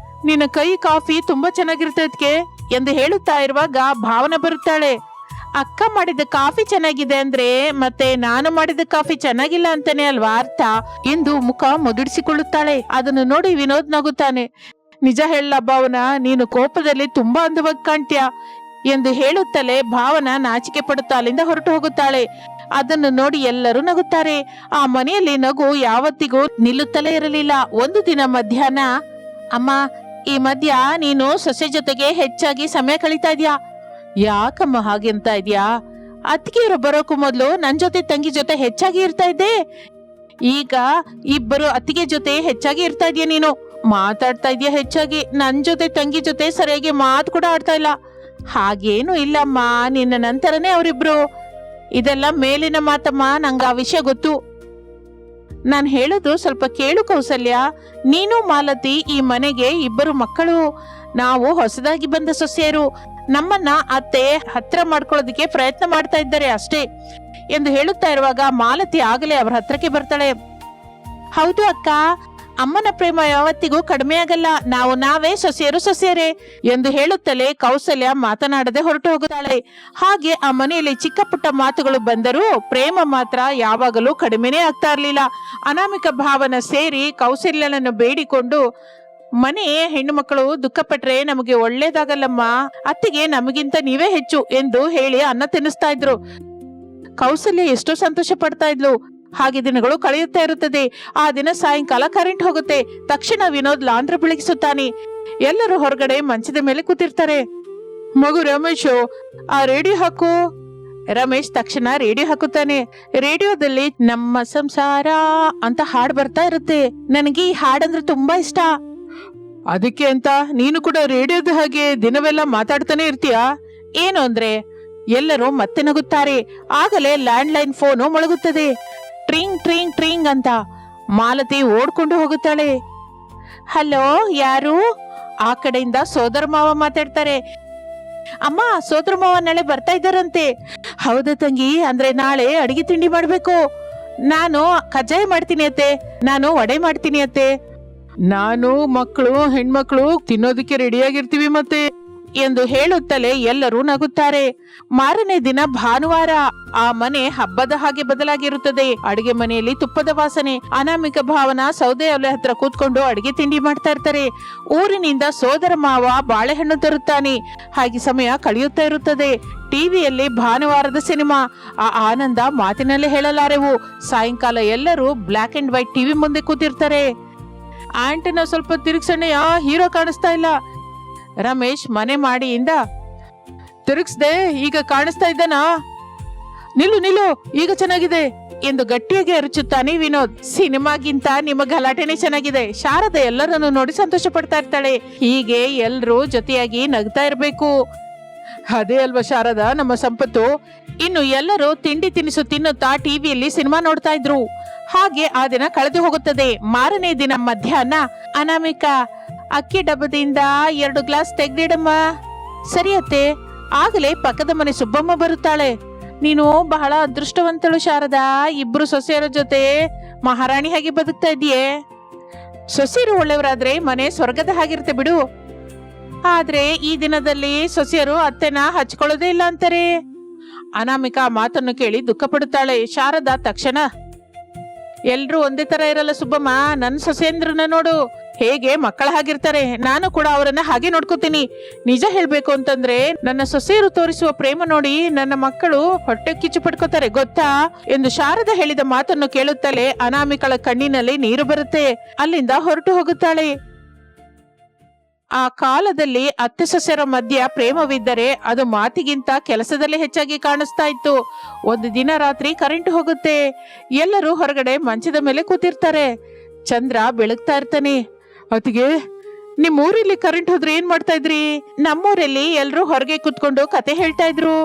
ನಿನ್ನ ಕೈ ಕಾಫಿ ತುಂಬಾ ಚೆನ್ನಾಗಿರ್ತದಕ್ಕೆ ಎಂದು ಹೇಳುತ್ತಾ ಇರುವಾಗ ಭಾವನ ಬರುತ್ತಾಳೆ. ಅಕ್ಕ ಮಾಡಿದ ಕಾಫಿ ಚೆನ್ನಾಗಿದೆ ಅಂದ್ರೆ ಮತ್ತೆ ನಾನು ಮಾಡಿದ ಕಾಫಿ ಚೆನ್ನಾಗಿಲ್ಲ ಅಂತಾನೆ ಅಲ್ವಾ ಅರ್ಥ ಎಂದು ಮುಖ ಮುದುಡಿಸಿಕೊಳ್ಳುತ್ತಾಳೆ. ಅದನ್ನು ನೋಡಿ ವಿನೋದ್ ನಗುತ್ತಾನೆ. ನಿಜ ಹೇಳ ಭಾವನಾ, ನೀನು ಕೋಪದಲ್ಲಿ ತುಂಬಾ ಅಂದವಾಗಿ ಕಾಣ್ತೀಯ ಎಂದು ಹೇಳುತ್ತಲೇ ಭಾವನ ನಾಚಿಕೆ ಪಡುತ್ತಾ ಅಲ್ಲಿಂದ ಹೊರಟು ಹೋಗುತ್ತಾಳೆ. ಅದನ್ನು ನೋಡಿ ಎಲ್ಲರೂ ನಗುತ್ತಾರೆ. ಆ ಮನೆಯಲ್ಲಿ ನಗು ಯಾವತ್ತಿಗೂ ನಿಲ್ಲುತ್ತಲೇ ಇರಲಿಲ್ಲ. ಒಂದು ದಿನ ಮಧ್ಯಾಹ್ನ, ಅಮ್ಮ, ಈ ಮಧ್ಯ ನೀನು ಸೊಸೆ ಜೊತೆಗೆ ಹೆಚ್ಚಾಗಿ ಸಮಯ ಕಳೀತಾ ಇದ್ಯಾ? ಯಾಕಮ್ಮ ಹಾಗೆಂತ ಇದ್ಯಾ? ಅತ್ತಿಗೆಯರು ಬರೋಕು ಮೊದಲು ನನ್ ಜೊತೆ ತಂಗಿ ಜೊತೆ ಹೆಚ್ಚಾಗಿ ಇರ್ತಾ ಇದ್ದೆ. ಈಗ 2 ಅತ್ತಿಗೆ ಜೊತೆ ಹೆಚ್ಚಾಗಿ ಇರ್ತಾ ಇದೀಯ. ನೀನು ಮಾತಾಡ್ತಾ ಇದೀಯ ಹೆಚ್ಚಾಗಿ. ನನ್ ಜೊತೆ ತಂಗಿ ಜೊತೆ ಸರಿಯಾಗಿ ಮಾತು ಕೂಡ ಆಡ್ತಾ ಇಲ್ಲ. ಹಾಗೇನು ಇಲ್ಲಮ್ಮ, ನಿನ್ನ ನಂತರನೇ ಅವರಿಬ್ರು. ಇದೆಲ್ಲ ಮೇಲಿನ ಮಾತಮ್ಮ, ನಂಗೆ ಆ ವಿಷಯ ಗೊತ್ತು. ನಾನ್ ಹೇಳೋದು ಸ್ವಲ್ಪ ಕೇಳು ಕೌಸಲ್ಯ. ನೀನು ಮಾಲತಿ ಈ ಮನೆಗೆ 2 ಮಕ್ಕಳು. ನಾವು ಹೊಸದಾಗಿ ಬಂದ ಸೊಸೆಯರು. ನಮ್ಮನ್ನ ಅತ್ತೆ ಹತ್ರ ಮಾಡ್ಕೊಳ್ಳೋದಕ್ಕೆ ಪ್ರಯತ್ನ ಮಾಡ್ತಾ ಇದ್ದಾರೆ ಅಷ್ಟೇ ಎಂದು ಹೇಳುತ್ತಾ ಇರುವಾಗ ಮಾಲತಿ ಆಗಲೇ ಅವರ ಹತ್ರಕ್ಕೆ ಬರ್ತಾಳೆ. ಹೌದು ಅಕ್ಕ, ಅಮ್ಮನ ಪ್ರೇಮ ಯಾವತ್ತಿಗೂ ಕಡಿಮೆ ಆಗಲ್ಲ. ನಾವು ನಾವೇ ಸೊಸೆಯರೇ ಎಂದು ಹೇಳುತ್ತಲೇ ಕೌಸಲ್ಯ ಮಾತನಾಡದೆ ಹೊರಟು ಹೋಗುತ್ತಾಳೆ. ಹಾಗೆ ಆ ಮನೆಯಲ್ಲಿ ಚಿಕ್ಕ ಪುಟ್ಟ ಮಾತುಗಳು ಬಂದರೂ ಪ್ರೇಮ ಮಾತ್ರ ಯಾವಾಗಲೂ ಕಡಿಮೆನೇ ಆಗ್ತಾ ಇರಲಿಲ್ಲ. ಅನಾಮಿಕ ಭಾವನ ಸೇರಿ ಕೌಸಲ್ಯನನ್ನು ಬೇಡಿಕೊಂಡು, ಮನೆ ಹೆಣ್ಣು ಮಕ್ಕಳು ದುಃಖ ಪಟ್ರೆ ನಮಗೆ ಒಳ್ಳೇದಾಗಲ್ಲಮ್ಮ, ಅತ್ತಿಗೆ ನಮಗಿಂತ ನೀವೇ ಹೆಚ್ಚು ಎಂದು ಹೇಳಿ ಅನ್ನ ತಿನ್ನಿಸ್ತಾ ಇದ್ರು. ಕೌಸಲ್ಯ ಎಷ್ಟೋ ಸಂತೋಷ ಪಡ್ತಾ ಇದ್ಲು. ಹಾಗೆ ದಿನಗಳು ಕಳೆಯುತ್ತಾ ಇರುತ್ತದೆ. ಆ ದಿನ ಸಾಯಂಕಾಲ ಕರೆಂಟ್ ಹೋಗುತ್ತೆ. ತಕ್ಷಣ ವಿನೋದ್ ಲಾಂದ್ರ ಬೆಳಗಿಸುತ್ತಾನೆ. ಎಲ್ಲರೂ ಹೊರಗಡೆ ಮಂಚದ ಮೇಲೆ ಕೂತಿರ್ತಾರೆ. ಮಗು ರಮೇಶು, ಆ ರೇಡಿಯೋ ಹಾಕು. ರಮೇಶ್ ತಕ್ಷಣ ರೇಡಿಯೋ ಹಾಕುತ್ತಾನೆ. ರೇಡಿಯೋದಲ್ಲಿ ನಮ್ಮ ಸಂಸಾರ ಅಂತ ಹಾಡು ಬರ್ತಾ ಇರುತ್ತೆ. ನನಗೆ ಈ ಹಾಡಂದ್ರೆ ತುಂಬಾ ಇಷ್ಟ. ಅದಕ್ಕೆ ಅಂತ ನೀನು ಕೂಡ ರೇಡಿಯೋದ ಹಾಗೆ ದಿನವೆಲ್ಲ ಮಾತಾಡ್ತಾನೆ ಇರ್ತೀಯಾ? ಏನು ಅಂದ್ರೆ ಎಲ್ಲರೂ ಮತ್ತೆ ನಗುತ್ತಾರೆ. ಆಗಲೇ ಲ್ಯಾಂಡ್ಲೈನ್ ಫೋನು ಮೊಳಗುತ್ತದೆ. ಟ್ರಿಂಗ್ ಟ್ರಿಂಗ್ ಟ್ರಿಂಗ್ ಅಂತ ಮಾಲತಿ ಓಡ್ಕೊಂಡು ಹೋಗುತ್ತಾಳೆ. ಹಲೋ, ಯಾರು? ಆ ಕಡೆಯಿಂದ ಸೋದರ ಮಾವ ಮಾತಾಡ್ತಾರೆ. ಅಮ್ಮ, ಸೋದರ ಮಾವ ನಾಳೆ ಬರ್ತಾ ಇದ್ದಾರಂತೆ. ಹೌದಾ ತಂಗಿ, ಅಂದ್ರೆ ನಾಳೆ ಅಡಿಗೆ ತಿಂಡಿ ಮಾಡ್ಬೇಕು. ನಾನು ಕಜ್ಜಾಯ ಮಾಡ್ತೀನಿ ಅತ್ತೆ, ನಾನು ವಡೆ ಮಾಡ್ತೀನಿ ಅತ್ತೆ. ನಾನು ಮಕ್ಕಳು ಹೆಣ್ಮಕ್ಳು ತಿನ್ನೋದಕ್ಕೆ ರೆಡಿಯಾಗಿರ್ತೀವಿ ಮತ್ತೆ ಎಂದು ಹೇಳುತ್ತಲೇ ಎಲ್ಲರೂ ನಗುತ್ತಾರೆ. ಮಾರನೇ ದಿನ ಭಾನುವಾರ. ಆ ಮನೆ ಹಬ್ಬದ ಹಾಗೆ ಬದಲಾಗಿರುತ್ತದೆ. ಅಡಿಗೆ ಮನೆಯಲ್ಲಿ ತುಪ್ಪದ ವಾಸನೆ. ಅನಾಮಿಕ ಭಾವನ ಸೌದೆ ಒಲೆ ಹತ್ರ ಕೂತ್ಕೊಂಡು ಅಡಿಗೆ ತಿಂಡಿ ಮಾಡ್ತಾ ಇರ್ತಾರೆ. ಊರಿನಿಂದ ಸೋದರ ಮಾವ ಬಾಳೆಹಣ್ಣು ತರುತ್ತಾನೆ. ಹಾಗೆ ಸಮಯ ಕಳೆಯುತ್ತಾ ಇರುತ್ತದೆ. ಟಿವಿಯಲ್ಲಿ ಭಾನುವಾರದ ಸಿನಿಮಾ. ಆ ಆನಂದ ಮಾತಿನಲ್ಲೇ ಹೇಳಲಾರೆವು. ಸಾಯಂಕಾಲ ಎಲ್ಲರೂ ಬ್ಲಾಕ್ ಅಂಡ್ ವೈಟ್ ಟಿವಿ ಮುಂದೆ ಕೂತಿರ್ತಾರೆ. ಆಂಟಿನ ಸ್ವಲ್ಪ ತಿರುಗ್ಸಣ್ಣಯ್ಯ, ಹೀರೋ ಕಾಣಿಸ್ತಾ ಇಲ್ಲ. ರಮೇಶ್ ಮನೆ ಮಾಡಿಯಿಂದ ತಿರುಗಿಸ್ದೆ, ಈಗ ಕಾಣಿಸ್ತಾ ಇದ್ದಾನಾ? ನಿಲ್ಲು ನಿಲ್ಲು, ಈಗ ಚೆನ್ನಾಗಿದೆ ಎಂದು ಗಟ್ಟಿಯಾಗಿ ಅರಚುತ್ತಾನೆ ವಿನೋದ್. ಸಿನಿಮಾಗಿಂತ ನಿಮ್ಮ ಗಲಾಟೆನೆ ಚೆನ್ನಾಗಿದೆ. ಶಾರದಾ ಎಲ್ಲರನ್ನು ನೋಡಿ ಸಂತೋಷ ಪಡ್ತಾ ಇರ್ತಾಳೆ. ಹೀಗೆ ಎಲ್ರೂ ಜೊತೆಯಾಗಿ ನಗ್ತಾ ಇರ್ಬೇಕು. ಅದೇ ಅಲ್ವಾ ಶಾರದಾ ನಮ್ಮ ಸಂಪತ್ತು. ಇನ್ನು ಎಲ್ಲರೂ ತಿಂಡಿ ತಿನಿಸು ತಿನ್ನುತ್ತಾ ಟಿವಿಯಲ್ಲಿ ಸಿನಿಮಾ ನೋಡ್ತಾ ಇದ್ರು. ಹಾಗೆ ಆ ದಿನ ಕಳೆದು ಹೋಗುತ್ತದೆ. ಮಾರನೇ ದಿನ ಮಧ್ಯಾಹ್ನ, ಅನಾಮಿಕಾ, ಅಕ್ಕಿ ಡಬ್ಬದಿಂದ 2 ಗ್ಲಾಸ್ ತೆಗ್ದಿಡಮ್ಮ. ಸರಿಯತ್ತೆ. ಆಗಲೇ ಪಕ್ಕದ ಮನೆ ಸುಬ್ಬಮ್ಮ ಬರುತ್ತಾಳೆ. ನೀನು ಬಹಳ ಅದೃಷ್ಟವಂತಳು ಶಾರದಾ. ಇಬ್ರು ಸೊಸೆಯರ ಜೊತೆ ಮಹಾರಾಣಿ ಹಾಗೆ ಬದುಕ್ತಾ ಇದೀಯೇ. ಸೊಸೆಯರು ಒಳ್ಳೆಯವರಾದ್ರೆ ಮನೆ ಸ್ವರ್ಗದ ಹಾಗಿರುತ್ತೆ ಬಿಡು. ಆದ್ರೆ ಈ ದಿನದಲ್ಲಿ ಸೊಸೆಯರು ಅತ್ತೆನ ಹಚ್ಕೊಳ್ಳೋದೇ ಇಲ್ಲ ಅಂತಾರೆ. ಅನಾಮಿಕಾ ಮಾತನ್ನು ಕೇಳಿ ದುಃಖ ಪಡುತ್ತಾಳೆ. ಶಾರದಾ ತಕ್ಷಣ, ಎಲ್ರೂ ಒಂದೇ ತರ ಇರಲ್ಲ ಸುಬ್ಬಮ್ಮ. ನನ್ನ ಸೊಸೆಯಂದ್ರನ್ನ ನೋಡು, ಹೇಗೆ ಮಕ್ಕಳ ಹಾಗಿರ್ತಾರೆ. ನಾನು ಕೂಡ ಅವರನ್ನ ಹಾಗೆ ನೋಡ್ಕೋತೀನಿ. ನಿಜ ಹೇಳ್ಬೇಕು ಅಂತಂದ್ರೆ ನನ್ನ ಸೊಸೆಯರು ತೋರಿಸುವ ಪ್ರೇಮ ನೋಡಿ ನನ್ನ ಮಕ್ಕಳು ಹೊಟ್ಟೆ ಕಿಚ್ಚು ಪಡ್ಕೋತಾರೆ ಗೊತ್ತಾ ಎಂದು ಶಾರದಾ ಹೇಳಿದ ಮಾತನ್ನು ಕೇಳುತ್ತಲೇ ಅನಾಮಿಕಳ ಕಣ್ಣಿನಲ್ಲಿ ನೀರು ಬರುತ್ತೆ. ಅಲ್ಲಿಂದ ಹೊರಟು ಹೋಗುತ್ತಾಳೆ. ಆ ಕಾಲದಲ್ಲಿ ಅತ್ತೆ ಸೊಸೆಯರ ಮಧ್ಯ ಪ್ರೇಮವಿದ್ದರೆ ಅದು ಮಾತಿಗಿಂತ ಕೆಲಸದಲ್ಲೇ ಹೆಚ್ಚಾಗಿ ಕಾಣಿಸ್ತಾ ಇತ್ತು. ಒಂದು ದಿನ ರಾತ್ರಿ ಕರೆಂಟ್ ಹೋಗುತ್ತೆ. ಎಲ್ಲರೂ ಹೊರಗಡೆ ಮಂಚದ ಮೇಲೆ ಕೂತಿರ್ತಾರೆ. ಚಂದ್ರ ಬೆಳಗ್ತಾ ಇರ್ತಾನೆ. ಅತಿಗೆ, ನಿಮ್ ಊರಲ್ಲಿ ಕರೆಂಟ್ ಹೋದ್ರೆ ಏನ್ ಮಾಡ್ತಾ ಇದ್ರಿ? ನಮ್ಮೂರಲ್ಲಿ ಎಲ್ರೂ ಹೊರಗೆ ಕೂತ್ಕೊಂಡು ಕತೆ ಹೇಳ್ತಾ ಇದ್ರು.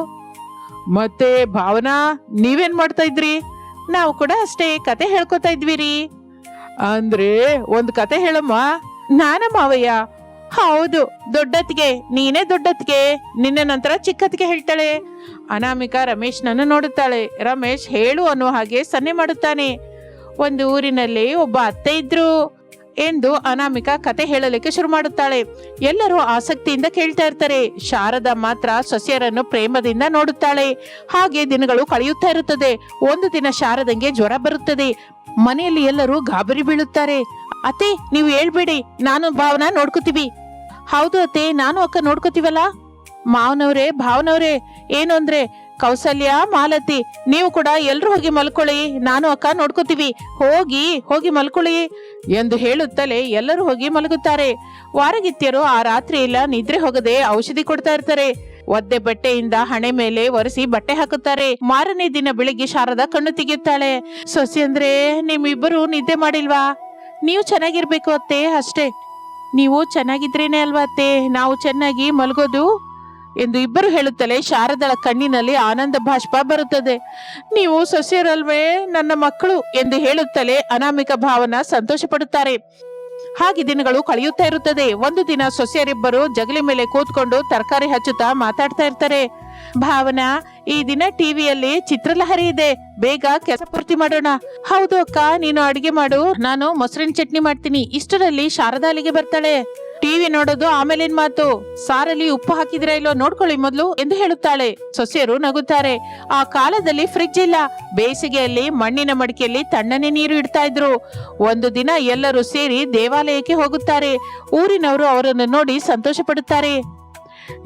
ಮತ್ತೆ ಭಾವನಾ, ನೀವೇನ್ ಮಾಡ್ತಾ ಇದ್ರಿ? ನಾವು ಕೂಡ ಅಷ್ಟೇ ಕತೆ ಹೇಳ್ಕೊತಾ ಇದ್ವಿ ರೀ. ಅಂದ್ರೆ ಒಂದ್ ಕತೆ ಹೇಳಮ್ಮ. ನಾನ ಮಾವಯ್ಯ? ಹೌದು, ದೊಡ್ಡತ್ತಿಗೆ. ನೀನೇ ದೊಡ್ಡತ್ತಿಗೆ, ನಿನ್ನ ನಂತರ ಚಿಕ್ಕತ್ತಿಗೆ ಹೇಳ್ತಾಳೆ. ಅನಾಮಿಕಾ ರಮೇಶ್ನನ್ನು ನೋಡುತ್ತಾಳೆ. ರಮೇಶ್ ಹೇಳು ಅನ್ನೋ ಹಾಗೆ ಸನ್ನೆ ಮಾಡುತ್ತಾನೆ. ಒಂದು ಊರಿನಲ್ಲಿ ಒಬ್ಬ ಅತ್ತೆ ಇದ್ರು ಎಂದು ಅನಾಮಿಕಾ ಕತೆ ಹೇಳಲಿಕ್ಕೆ ಶುರು ಮಾಡುತ್ತಾಳೆ. ಎಲ್ಲರೂ ಆಸಕ್ತಿಯಿಂದ ಕೇಳ್ತಾ ಇರ್ತಾರೆ. ಶಾರದಾ ಮಾತ್ರ ಸೊಸೆಯರನ್ನು ಪ್ರೇಮದಿಂದ ನೋಡುತ್ತಾಳೆ. ಹಾಗೆ ದಿನಗಳು ಕಳೆಯುತ್ತಾ ಇರುತ್ತದೆ. ಒಂದು ದಿನ ಶಾರದಂಗೆ ಜ್ವರ ಬರುತ್ತದೆ. ಮನೆಯಲ್ಲಿ ಎಲ್ಲರೂ ಗಾಬರಿ ಬೀಳುತ್ತಾರೆ. ಅತ್ತೆ, ನೀವು ಹೇಳ್ಬೇಡಿ, ನಾನು ಭಾವನಾ ನೋಡ್ಕೋತೀವಿ. ಹೌದು ಅತ್ತೆ, ನಾನು ಅಕ್ಕ ನೋಡ್ಕೋತೀವಲ್ಲ. ಮಾವನವ್ರೆ, ಭಾವನವ್ರೆ, ಏನು ಅಂದ್ರೆ ಕೌಸಲ್ಯ, ಮಾಲತಿ, ನೀವು ಕೂಡ ಎಲ್ರು ಹೋಗಿ ಮಲ್ಕೊಳ್ಳಿ, ನಾನು ಅಕ್ಕ ನೋಡ್ಕೋತೀವಿ. ಹೋಗಿ ಮಲ್ಕೊಳ್ಳಿ ಎಂದು ಹೇಳುತ್ತಲೇ ಎಲ್ಲರೂ ಹೋಗಿ ಮಲಗುತ್ತಾರೆ. ವಾರಗಿತ್ಯರು ಆ ರಾತ್ರಿ ಎಲ್ಲ ನಿದ್ರೆ ಹೋಗದೆ ಔಷಧಿ ಕೊಡ್ತಾ ಇರ್ತಾರೆ. ಒದ್ದೆ ಬಟ್ಟೆಯಿಂದ ಹಣೆ ಮೇಲೆ ಒರೆಸಿ ಬಟ್ಟೆ ಹಾಕುತ್ತಾರೆ. ಮಾರನೇ ದಿನ ಬೆಳಿಗ್ಗೆ ಶಾರದಾ ಕಣ್ಣು ತೆಗೆಯುತ್ತಾಳೆ. ಸೊಸೆ ಅಂದ್ರೆ ನಿಮ್ಮಿಬ್ಬರು ನಿದ್ದೆ ಮಾಡಿಲ್ವಾ? ನೀವು ಚೆನ್ನಾಗಿರ್ಬೇಕು ಅತ್ತೆ, ಅಷ್ಟೇ. ನೀವು ಚೆನ್ನಾಗಿದ್ರೇನೆ ಅಲ್ವಾ ಅತ್ತೆ ನಾವು ಚೆನ್ನಾಗಿ ಮಲಗೋದು ಎಂದು ಇಬ್ಬರು ಹೇಳುತ್ತಲೇ ಶಾರದಳ ಕಣ್ಣಿನಲ್ಲಿ ಆನಂದ ಬಾಷ್ಪ ಬರುತ್ತದೆ. ನೀವು ಸೊಸೆಯರಲ್ವೇ, ನನ್ನ ಮಕ್ಕಳು ಎಂದು ಹೇಳುತ್ತಲೇ ಅನಾಮಿಕ ಭಾವನ ಸಂತೋಷ ಪಡುತ್ತಾರೆ. ಹಾಗೆ ದಿನಗಳು ಕಳೆಯುತ್ತಾ ಇರುತ್ತದೆ. ಒಂದು ದಿನ ಸೊಸೆಯರಿಬ್ಬರು ಜಗಲಿ ಮೇಲೆ ಕೂತ್ಕೊಂಡು ತರಕಾರಿ ಹಚ್ಚುತ್ತಾ ಮಾತಾಡ್ತಾ ಇರ್ತಾರೆ. ಭಾವನಾ, ಈ ದಿನ ಟಿವಿಯಲ್ಲಿ ಚಿತ್ರಲಹರಿ ಇದೆ, ಬೇಗ ಕೆಲಸ ಪೂರ್ತಿ ಮಾಡೋಣ. ಹೌದು ಅಕ್ಕ, ನೀನು ಅಡಿಗೆ ಮಾಡು, ನಾನು ಮೊಸರಿನ ಚಟ್ನಿ ಮಾಡ್ತೀನಿ. ಇಷ್ಟರಲ್ಲಿ ಶಾರದಾ ಅಲ್ಲಿಗೆ ಬರ್ತಾಳೆ. ಟಿವಿ ನೋಡೋದು ಆಮೇಲಿನ ಮಾತು, ಸಾರಲ್ಲಿ ಉಪ್ಪು ಹಾಕಿದ್ರೆ ಇಲ್ಲೋ ನೋಡ್ಕೊಳ್ಳಿ ಮೊದ್ಲು ಎಂದು ಹೇಳುತ್ತಾಳೆ. ಸೊಸೆಯರು ನಗುತ್ತಾರೆ. ಆ ಕಾಲದಲ್ಲಿ ಫ್ರಿಡ್ಜ್ ಇಲ್ಲ. ಬೇಸಿಗೆಯಲ್ಲಿ ಮಣ್ಣಿನ ಮಡಿಕೆಯಲ್ಲಿ ತಣ್ಣನೆ ನೀರು ಇಡ್ತಾ ಇದ್ರು. ಒಂದು ದಿನ ಎಲ್ಲರೂ ಸೇರಿ ದೇವಾಲಯಕ್ಕೆ ಹೋಗುತ್ತಾರೆ. ಊರಿನವರು ಅವರನ್ನು ನೋಡಿ ಸಂತೋಷ ಪಡುತ್ತಾರೆ.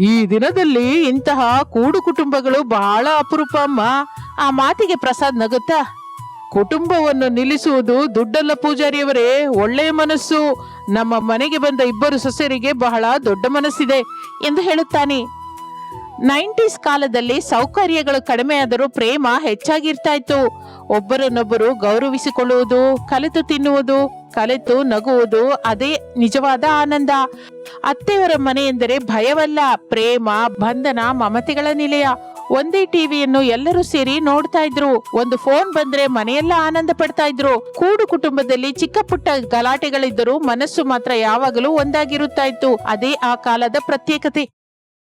ಈ ದಿನದಲ್ಲಿ ಇಂತಹ ಕೂಡು ಕುಟುಂಬಗಳು ಬಹಳ ಅಪರೂಪ ಅಮ್ಮ. ಆ ಮಾತಿಗೆ ಪ್ರಸಾದ್ ನಗುತ್ತಾ, ಕುಟುಂಬವನ್ನು ನಿಲ್ಲಿಸುವುದು ದುಡ್ಡಲ್ಲ ಪೂಜಾರಿಯವರೇ, ಒಳ್ಳೆಯ ಮನಸ್ಸು. ನಮ್ಮ ಮನೆಗೆ ಬಂದ ಇಬ್ಬರು ಸೊಸೆಯರಿಗೆ ಬಹಳ ದೊಡ್ಡ ಮನಸ್ಸಿದೆ ಎಂದು ಹೇಳುತ್ತಾನೆ. ನೈಂಟೀಸ್ ಕಾಲದಲ್ಲಿ ಸೌಕರ್ಯಗಳು ಕಡಿಮೆ ಆದರೂ ಪ್ರೇಮ ಹೆಚ್ಚಾಗಿರ್ತಾ ಇತ್ತು. ಒಬ್ಬರನ್ನೊಬ್ಬರು ಗೌರವಿಸಿಕೊಳ್ಳುವುದು, ಕಲಿತು ತಿನ್ನುವುದು, ಕಲಿತು ನಗುವುದು, ಅದೇ ನಿಜವಾದ ಆನಂದ. ಅತ್ತೆಯವರ ಮನೆ ಎಂದರೆ ಭಯವಲ್ಲ, ಪ್ರೇಮ, ಬಂಧನ, ಮಮತೆಗಳ ನಿಲಯ. ಒಂದೇ ಟಿವಿಯನ್ನು ಎಲ್ಲರೂ ಸೇರಿ ನೋಡ್ತಾ ಇದ್ರು. ಒಂದು ಫೋನ್ ಬಂದ್ರೆ ಮನೆಯೆಲ್ಲ ಆನಂದ ಪಡ್ತಾ ಇದ್ರು. ಕೂಡು ಕುಟುಂಬದಲ್ಲಿ ಚಿಕ್ಕ ಪುಟ್ಟ ಗಲಾಟೆಗಳಿದ್ದರೂ ಮನಸ್ಸು ಮಾತ್ರ ಯಾವಾಗಲೂ ಒಂದಾಗಿರುತ್ತಾ ಇತ್ತು. ಅದೇ ಆ ಕಾಲದ ಪ್ರತ್ಯೇಕತೆ.